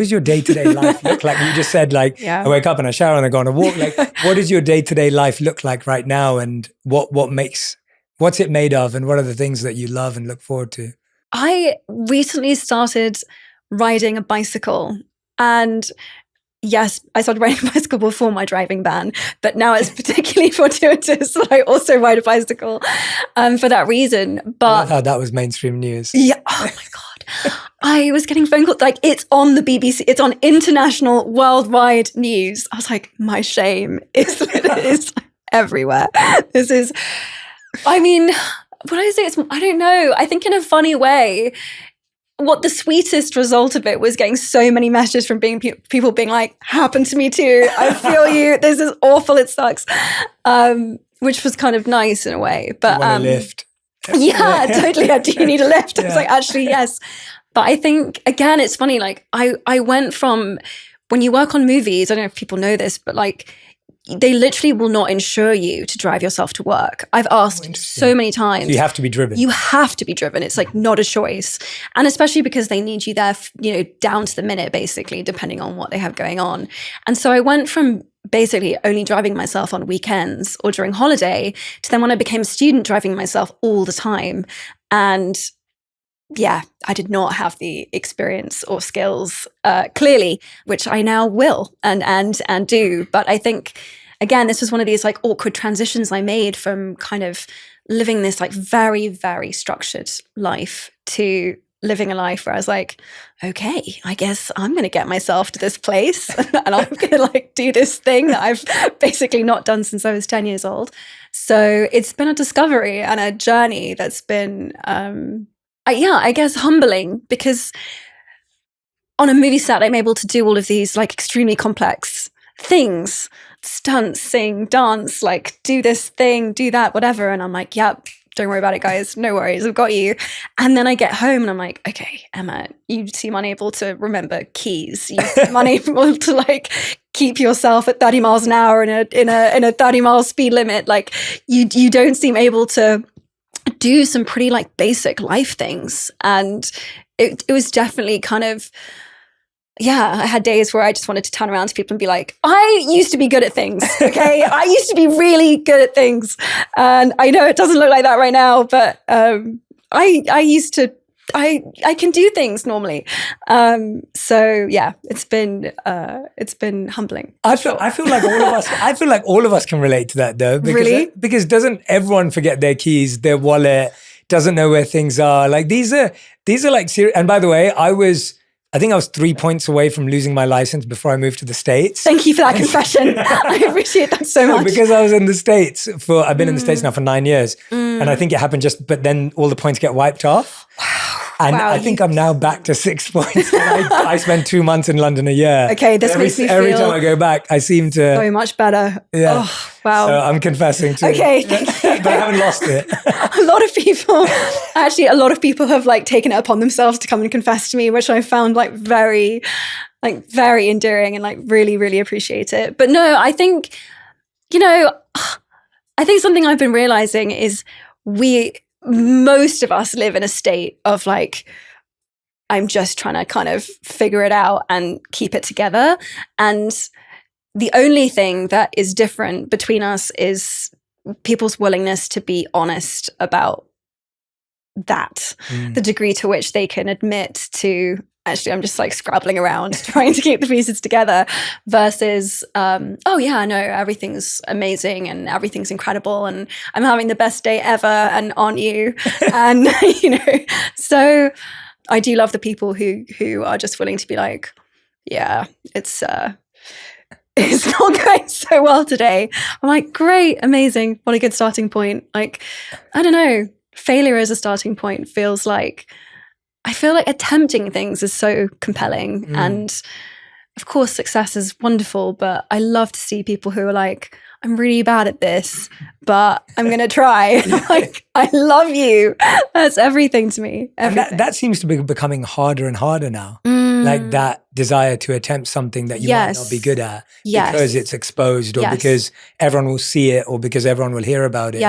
does your day-to-day life look like? You just said like, I wake up and I shower and I go on a walk. Like, what does your day-to-day life look like right now? And what's it made of? And what are the things that you love and look forward to? I recently started riding a bicycle, and yes, I started riding a bicycle before my driving ban, but now it's particularly fortuitous that I also ride a bicycle for that reason. But I love how that was mainstream news. Yeah. Oh my God. I was getting phone calls like, it's on the BBC, it's on international worldwide news. I was like, my shame is everywhere. This is, I mean, what I say, I don't know. I think in a funny way, what the sweetest result of it was getting so many messages from people being like, happened to me too. I feel you. This is awful. It sucks. Which was kind of nice in a way. But you want a lift? Yeah, totally. Do you need a lift? I was like, actually, yes. But I think, again, it's funny. Like I went from, when you work on movies, I don't know if people know this, but like, they literally will not insure you to drive yourself to work. I've asked so many times. So you have to be driven. You have to be driven. It's like not a choice. And especially because they need you there, down to the minute, basically, depending on what they have going on. And so I went from basically only driving myself on weekends or during holiday to then when I became a student, driving myself all the time. And yeah, I did not have the experience or skills, clearly, which I now will and do. But I think, again, this was one of these like awkward transitions I made from kind of living this like very, very structured life to living a life where I was like, okay, I guess I'm going to get myself to this place and I'm going to like do this thing that I've basically not done since I was 10 years old. So it's been a discovery and a journey that's been, I guess humbling, because on a movie set, I'm able to do all of these like extremely complex things, stunts, sing, dance, like do this thing, do that, whatever. And I'm like, yep, don't worry about it, guys. No worries, I've got you. And then I get home and I'm like, okay, Emma, you seem unable to remember keys. You seem unable to like keep yourself at 30 miles an hour in a 30 mile speed limit. Like you don't seem able to do some pretty like basic life things. And it was definitely kind of, I had days where I just wanted to turn around to people and be like, I used to be good at things, okay? I used to be really good at things. And I know it doesn't look like that right now, but I used to, I can do things normally. So yeah, it's been humbling. I feel like all of us can relate to that though. Because doesn't everyone forget their keys, their wallet, doesn't know where things are? Like these are like serious. And by the way, I think I was 3 points away from losing my license before I moved to the States. Thank you for that confession. I appreciate that so much. Because I was in the States I've been in the States now for 9 years. And I think it happened but then all the points get wiped off. Wow. And I think I'm now back to 6 points. I spent 2 months in London a year. Okay, this makes me feel every time I go back, I seem to so much better. Yeah. Oh, wow. So I'm confessing too. Okay, thank you. But I haven't lost it. A lot of people have like taken it upon themselves to come and confess to me, which I found like very endearing and like really, really appreciate it. But no, I think, something I've been realizing is most of us live in a state of like, I'm just trying to kind of figure it out and keep it together. And the only thing that is different between us is people's willingness to be honest about that, the degree to which they can admit to, actually, I'm just like scrabbling around trying to keep the pieces together versus, oh yeah, no, everything's amazing and everything's incredible and I'm having the best day ever and aren't you? And, so I do love the people who are just willing to be like, yeah, it's not going so well today. I'm like, great, amazing. What a good starting point. Like, I don't know, failure as a starting point feels like, I feel like attempting things is so compelling. And of course, success is wonderful, but I love to see people who are like, I'm really bad at this, but I'm going to try. Like, I love you. That's everything to me. Everything. And that seems to be becoming harder and harder now. Like that desire to attempt something that you might not be good at because it's exposed or because everyone will see it or because everyone will hear about it.